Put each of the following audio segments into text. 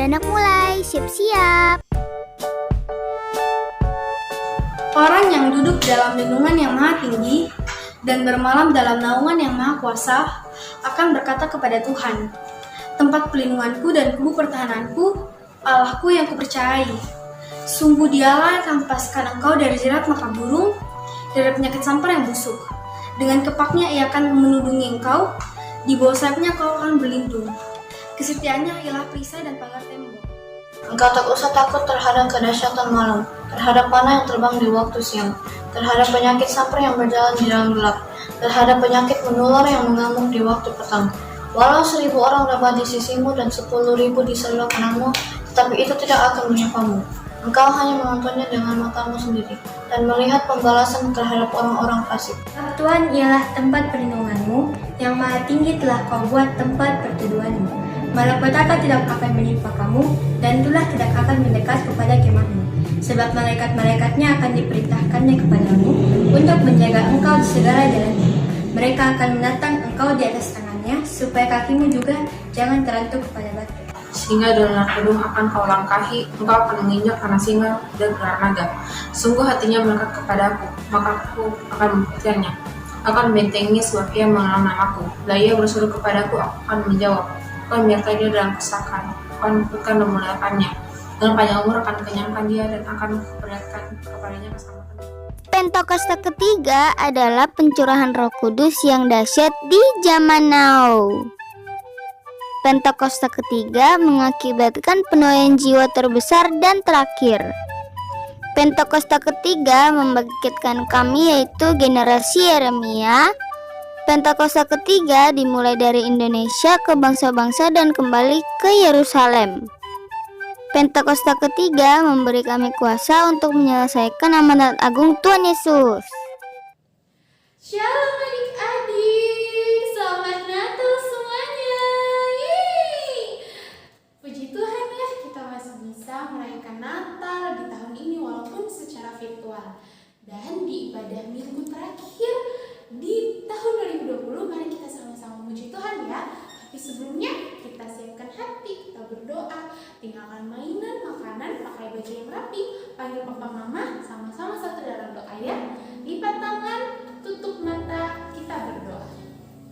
anak mulai, siap-siap. Orang yang duduk dalam lindungan yang maha tinggi dan bermalam dalam naungan yang maha kuasa akan berkata kepada Tuhan, tempat pelindunganku dan kubu pertahananku, Allahku yang kupercayai. Sungguh dialah yang melepaskan engkau dari jerat maka burung, dari penyakit sampar yang busuk. Dengan kepaknya ia akan menudungi engkau, di bawah sayapnya kau akan berlindung. Kesetiaannya ialah perisai dan pagar tembok. Engkau tak usah takut terhadap kedahsyatan malam, terhadap panah yang terbang di waktu siang, terhadap penyakit sampar yang berjalan di dalam gelap, terhadap penyakit menular yang mengamuk di waktu petang. Walau 1.000 orang dapat di sisimu dan 10.000 di sebelah kananmu, tetapi itu tidak akan menyapamu. Engkau hanya menontonnya dengan matamu sendiri dan melihat pembalasan terhadap orang-orang fasik. Tuhan ialah tempat perlindunganmu, yang maha tinggi telah kau buat tempat perteduhanmu. Malapetaka tidak akan menimpa kamu, dan tulah tidak akan mendekat kepada kemahmu. Sebab malaikat-malaikatnya akan diperintahkannya kepadamu untuk menjaga engkau di segala jalanmu. Mereka akan menatang engkau di atas tangannya, supaya kakimu juga jangan terantuk kepada batu. Sehingga dalam gedung akan kau langkahi, engkau akan menginjak tanah singa dan ular naga. Sungguh hatinya melekat kepadaku, maka aku akan mempercayainya. Akan membentengi sebab ia mengenal namaku. Bila ia berseru kepadaku, aku akan menjawab. Akan menyertai dia dalam kesakan, akan memperhatikan dan memuliakannya. Dengan panjang umur akan kenyangkan dia dan akan memperlihatkan kepadanya keselamatan. Pentakosta ketiga adalah pencurahan Roh Kudus yang dahsyat di zaman now. Pentakosta ketiga mengakibatkan penuaian jiwa terbesar dan terakhir. Pentakosta ketiga membangkitkan kami, yaitu generasi Yeremia. Pentakosta ketiga dimulai dari Indonesia ke bangsa-bangsa dan kembali ke Yerusalem. Pentakosta ketiga memberi kami kuasa untuk menyelesaikan amanat agung Tuhan Yesus. Shalom adik-adik, selamat Natal semuanya. Yeay! Puji Tuhan ya, kita masih bisa merayakan Natal di tahun ini walaupun secara virtual. Dan di ibadah minggu terakhir di tahun 2020, mari kita sama-sama memuji Tuhan ya. Tapi sebelumnya kita siapkan hati, kita berdoa, tinggalkan mainan, makanan, pakai baju yang rapi, panggil papa mama, sama-sama satu dalam doa ya. Lipat tangan, tutup mata, kita berdoa.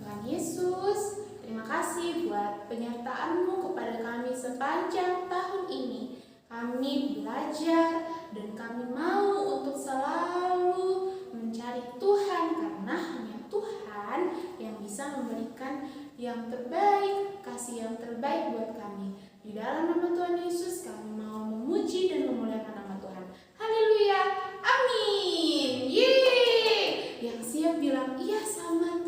Tuhan Yesus, terima kasih buat penyertaan-Mu kepada kami sepanjang tahun ini. Kami belajar dan kami mau untuk selalu mencari Tuhan, karena hanya Tuhan yang bisa memberikan yang terbaik, kasih yang terbaik buat kami. Di dalam nama Tuhan Yesus kami mau memuji dan memuliakan nama Tuhan. Haleluya, amin. Yeay. Yang siap bilang iya sama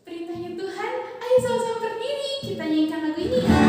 perintahnya Tuhan. Ayo sama-sama berdiri, kita nyanyikan lagu ini ya.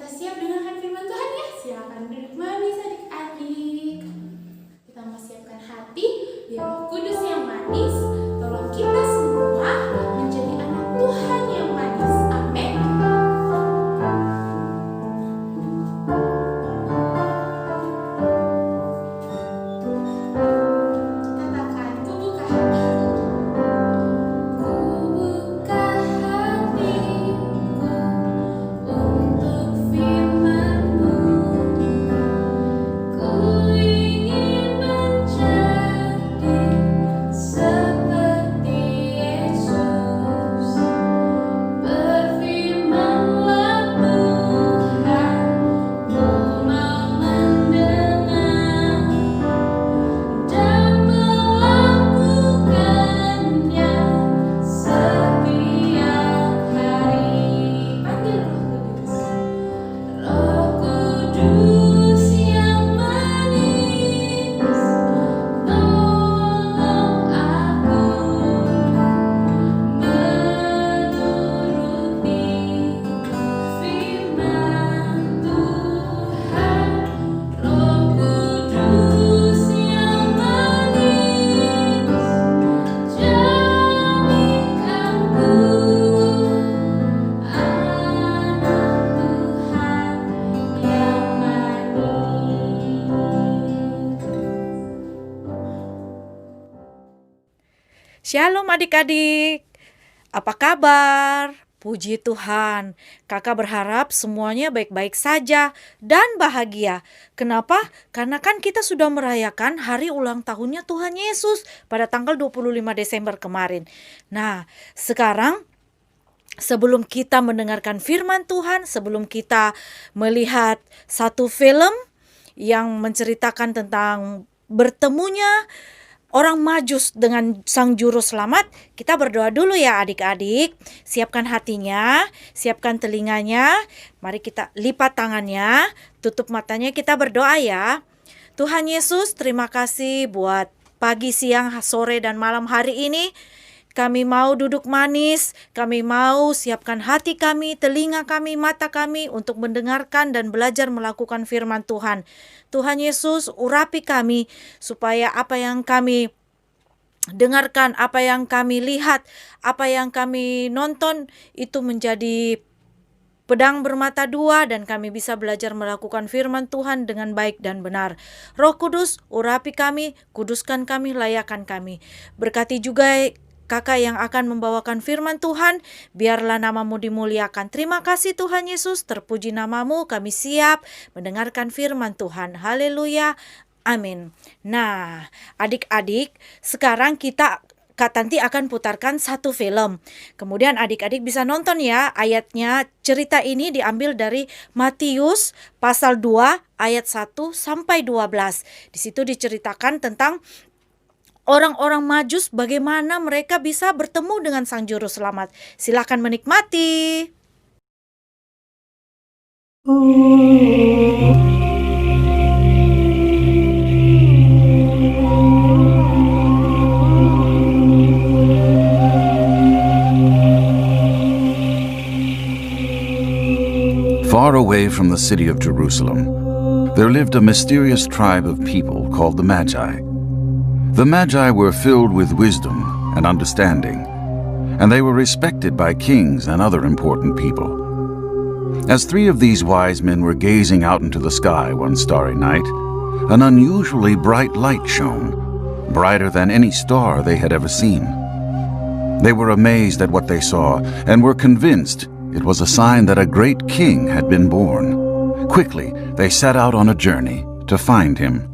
kita siap dengarkan firman Tuhan ya? Silakan duduk manis adik-adik. Kita mau siapkan hati, biar Roh Kudus yang manis tolong kita semua menjadi anak Tuhan yang manis. Amin. Katakan, ku buka hatiku. Ku buka hatiku untuk firman-Mu. Ku ingin menjadi seperti Yesus. Berfirman-Lah Tuhan, ku mau mendengar dan melakukannya setiap hari. Panggil Roh Kudus yang manis, tolong aku menuruti firman Tuhan. Roh Kudus yang manis, jadikan ku anak Tuhan yang manis. Shalom adik-adik, apa kabar? Puji Tuhan, kakak berharap semuanya baik-baik saja dan bahagia. Kenapa? Karena kan kita sudah merayakan hari ulang tahunnya Tuhan Yesus pada tanggal 25 Desember kemarin. Nah, sekarang sebelum kita mendengarkan firman Tuhan, sebelum kita melihat satu film yang menceritakan tentang bertemunya orang Majus dengan Sang Juru Selamat, kita berdoa dulu ya adik-adik. Siapkan hatinya, siapkan telinganya. Mari kita lipat tangannya, tutup matanya, kita berdoa ya. Tuhan Yesus, terima kasih buat pagi, siang, sore, dan malam hari ini. Kami mau duduk manis, kami mau siapkan hati kami, telinga kami, mata kami untuk mendengarkan dan belajar melakukan firman Tuhan. Tuhan Yesus, urapi kami supaya apa yang kami dengarkan, apa yang kami lihat, apa yang kami nonton itu menjadi pedang bermata dua dan kami bisa belajar melakukan firman Tuhan dengan baik dan benar. Roh Kudus, urapi kami, kuduskan kami, layakkan kami. Berkati juga kakak yang akan membawakan firman Tuhan, biarlah namamu dimuliakan. Terima kasih Tuhan Yesus, terpuji namamu, kami siap mendengarkan firman Tuhan. Haleluya, amin. Nah, adik-adik, sekarang Kak Tanti akan putarkan satu film. Kemudian adik-adik bisa nonton ya ayatnya. Cerita ini diambil dari Matius pasal 2 ayat 1 sampai 12. Di situ diceritakan tentang orang-orang Majus, bagaimana mereka bisa bertemu dengan Sang Juru Selamat. Silakan menikmati. Far away from the city of Jerusalem, there lived a mysterious tribe of people called the Magi. The Magi were filled with wisdom and understanding, and they were respected by kings and other important people. As three of these wise men were gazing out into the sky one starry night, an unusually bright light shone, brighter than any star they had ever seen. They were amazed at what they saw and were convinced it was a sign that a great king had been born. Quickly, they set out on a journey to find him.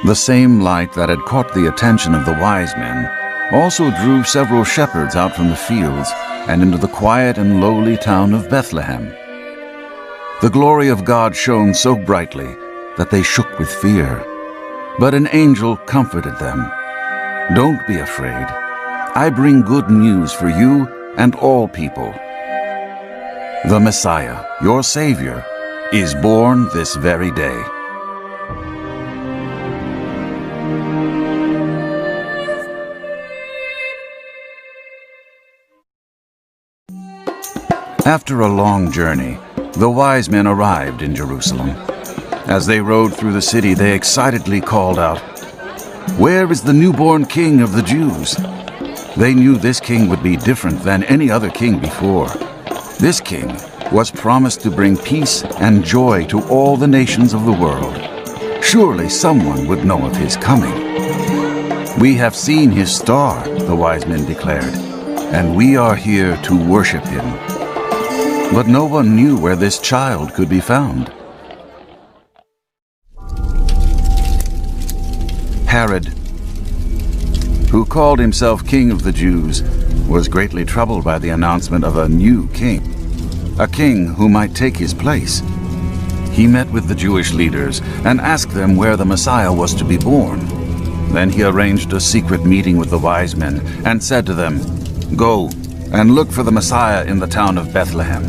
The same light that had caught the attention of the wise men also drew several shepherds out from the fields and into the quiet and lowly town of Bethlehem. The glory of God shone so brightly that they shook with fear. But an angel comforted them. "Don't be afraid. I bring good news for you and all people. The Messiah, your Savior, is born this very day." After a long journey, the wise men arrived in Jerusalem. As they rode through the city, they excitedly called out, "Where is the newborn king of the Jews?" They knew this king would be different than any other king before. This king was promised to bring peace and joy to all the nations of the world. Surely someone would know of his coming. "We have seen his star," the wise men declared, "and we are here to worship him." But no one knew where this child could be found. Herod, who called himself King of the Jews, was greatly troubled by the announcement of a new king, a king who might take his place. He met with the Jewish leaders and asked them where the Messiah was to be born. Then he arranged a secret meeting with the wise men and said to them, "Go and look for the Messiah in the town of Bethlehem.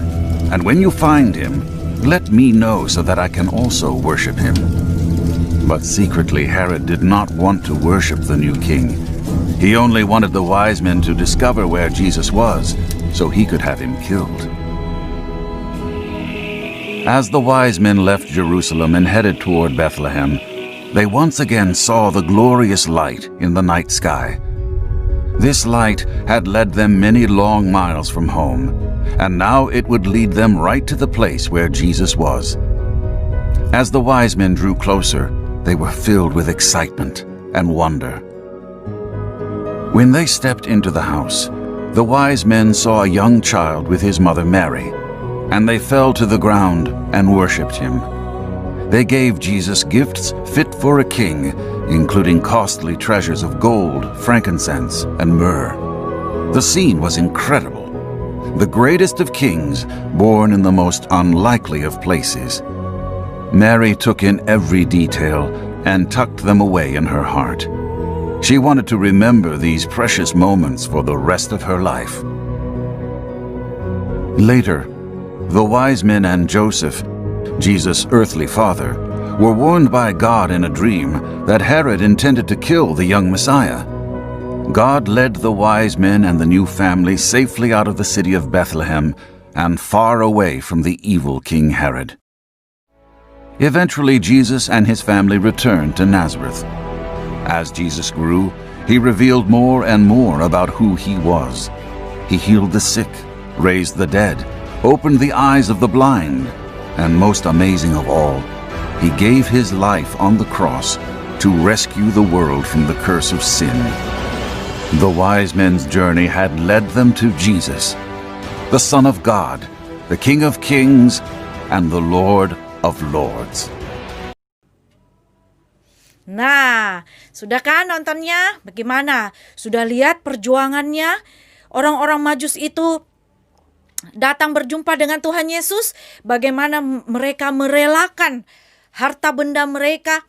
And when you find him, let me know so that I can also worship him." But secretly Herod did not want to worship the new king. He only wanted the wise men to discover where Jesus was so he could have him killed. As the wise men left Jerusalem and headed toward Bethlehem, they once again saw the glorious light in the night sky. This light had led them many long miles from home, and now it would lead them right to the place where Jesus was. As the wise men drew closer, they were filled with excitement and wonder. When they stepped into the house, the wise men saw a young child with his mother Mary, and they fell to the ground and worshipped him. They gave Jesus gifts fit for a king, including costly treasures of gold, frankincense, and myrrh. The scene was incredible. The greatest of kings, born in the most unlikely of places. Mary took in every detail and tucked them away in her heart. She wanted to remember these precious moments for the rest of her life. Later, the wise men and Joseph, Jesus' earthly father, were warned by God in a dream that Herod intended to kill the young Messiah. God led the wise men and the new family safely out of the city of Bethlehem and far away from the evil King Herod. Eventually, Jesus and his family returned to Nazareth. As Jesus grew, he revealed more and more about who he was. He healed the sick, raised the dead, opened the eyes of the blind, and most amazing of all, he gave his life on the cross to rescue the world from the curse of sin. The wise men's journey had led them to Jesus, the Son of God, the King of Kings, and the Lord of Lords. Nah, sudah kan nontonnya? Bagaimana? Sudah lihat perjuangannya? Orang-orang Majus itu datang berjumpa dengan Tuhan Yesus, bagaimana mereka merelakan harta benda mereka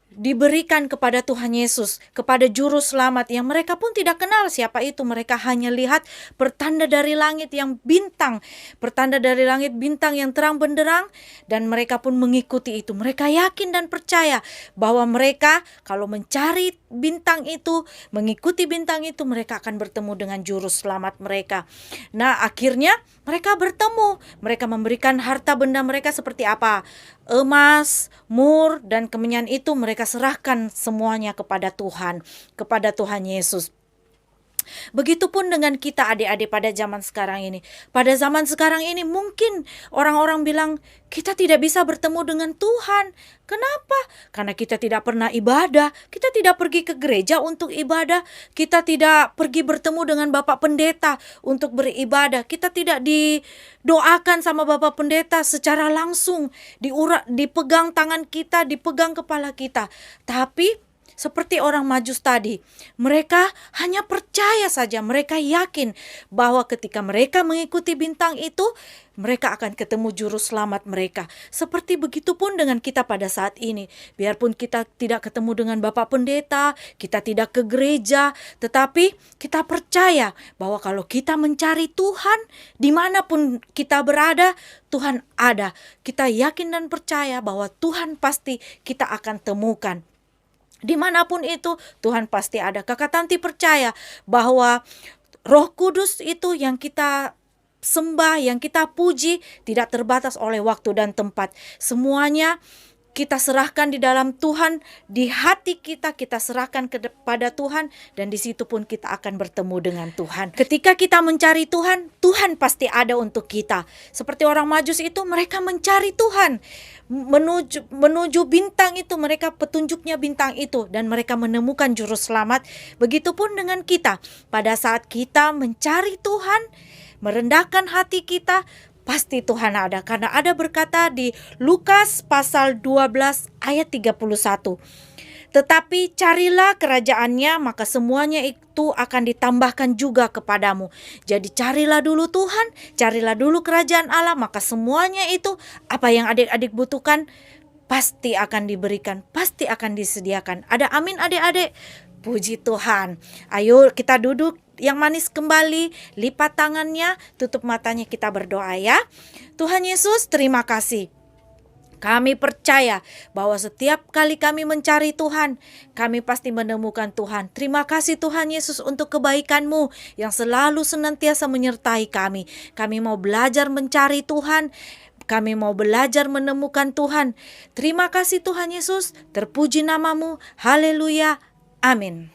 diberikan kepada Tuhan Yesus, kepada juru selamat yang mereka pun tidak kenal siapa itu. Mereka hanya lihat pertanda dari langit yang bintang, pertanda dari langit bintang yang terang benderang, dan mereka pun mengikuti itu. Mereka yakin dan percaya bahwa mereka kalau mencari bintang itu, mengikuti bintang itu, mereka akan bertemu dengan juru selamat mereka. Nah, akhirnya mereka bertemu. Mereka memberikan harta benda mereka seperti apa? Emas, mur, dan kemenyan itu mereka serahkan semuanya kepada Tuhan Yesus. Begitupun dengan kita adik-adik pada zaman sekarang ini. Pada zaman sekarang ini mungkin orang-orang bilang kita tidak bisa bertemu dengan Tuhan. Kenapa? Karena kita tidak pernah ibadah. Kita tidak pergi ke gereja untuk ibadah. Kita tidak pergi bertemu dengan Bapak Pendeta untuk beribadah. Kita tidak didoakan sama Bapak Pendeta secara langsung. Dipegang tangan kita, dipegang kepala kita. Tapi seperti orang Majus tadi, mereka hanya percaya saja, mereka yakin bahwa ketika mereka mengikuti bintang itu, mereka akan ketemu juru selamat mereka. Seperti begitu pun dengan kita pada saat ini. Biarpun kita tidak ketemu dengan Bapak Pendeta, kita tidak ke gereja, tetapi kita percaya bahwa kalau kita mencari Tuhan, dimanapun kita berada, Tuhan ada. Kita yakin dan percaya bahwa Tuhan pasti kita akan temukan. Dimanapun itu Tuhan pasti ada. Kakak Tanti percaya bahwa Roh Kudus itu yang kita sembah, yang kita puji tidak terbatas oleh waktu dan tempat. Semuanya kita serahkan di dalam Tuhan, di hati kita serahkan kepada Tuhan, dan di situ pun kita akan bertemu dengan Tuhan. Ketika kita mencari Tuhan, Tuhan pasti ada untuk kita. Seperti orang Majus itu, mereka mencari Tuhan, menuju bintang itu, mereka petunjuknya bintang itu, dan mereka menemukan juru selamat. Begitupun dengan kita, pada saat kita mencari Tuhan, merendahkan hati kita, pasti Tuhan ada. Karena ada berkata di Lukas pasal 12 ayat 31. Tetapi carilah kerajaannya, maka semuanya itu akan ditambahkan juga kepadamu. Jadi carilah dulu Tuhan, carilah dulu kerajaan Allah, maka semuanya itu apa yang adik-adik butuhkan pasti akan diberikan, pasti akan disediakan. Ada amin adik-adik? Puji Tuhan. Ayo kita duduk yang manis kembali, lipat tangannya, tutup matanya, kita berdoa ya. Tuhan Yesus, terima kasih. Kami percaya bahwa setiap kali kami mencari Tuhan, kami pasti menemukan Tuhan. Terima kasih Tuhan Yesus untuk kebaikan-Mu yang selalu senantiasa menyertai kami. Kami mau belajar mencari Tuhan, kami mau belajar menemukan Tuhan. Terima kasih Tuhan Yesus, terpuji nama-Mu, haleluya, amin.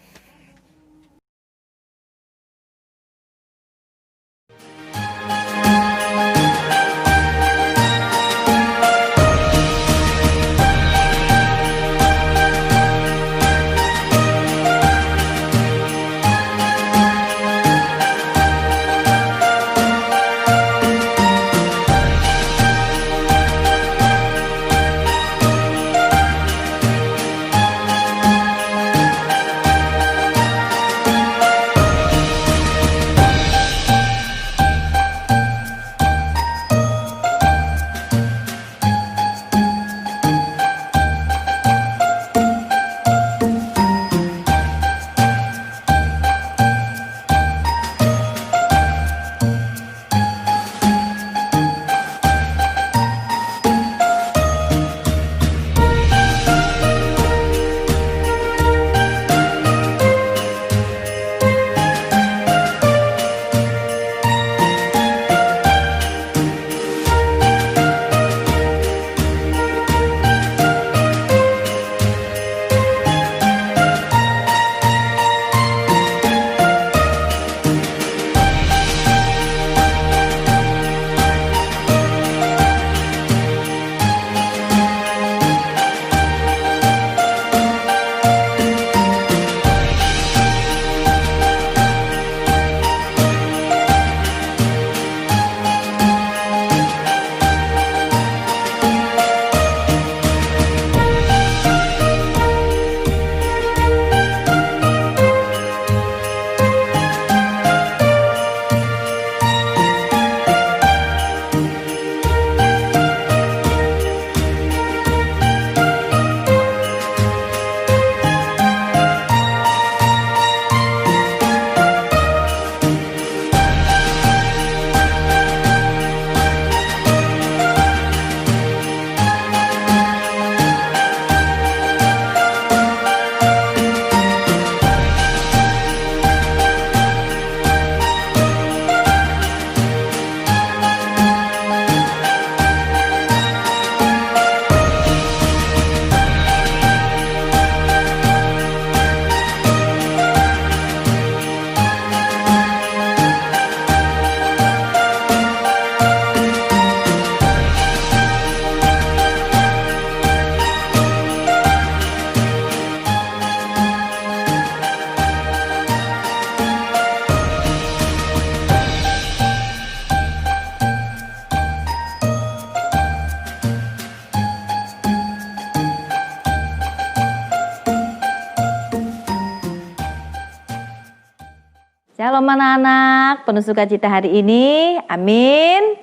Shalom anak-anak, penuh sukacita hari ini, amin,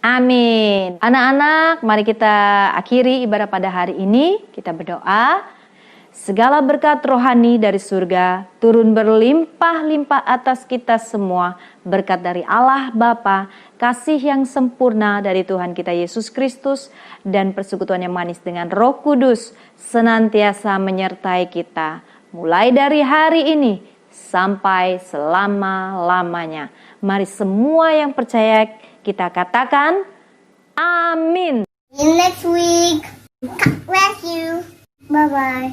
amin. Anak-anak, mari kita akhiri ibadah pada hari ini, kita berdoa. Segala berkat rohani dari surga turun berlimpah-limpah atas kita semua, berkat dari Allah Bapa, kasih yang sempurna dari Tuhan kita Yesus Kristus, dan persekutuan yang manis dengan Roh Kudus senantiasa menyertai kita, mulai dari hari ini sampai selama-lamanya. Mari semua yang percaya Kita katakan amin. See you next week. God bless you. Bye-bye.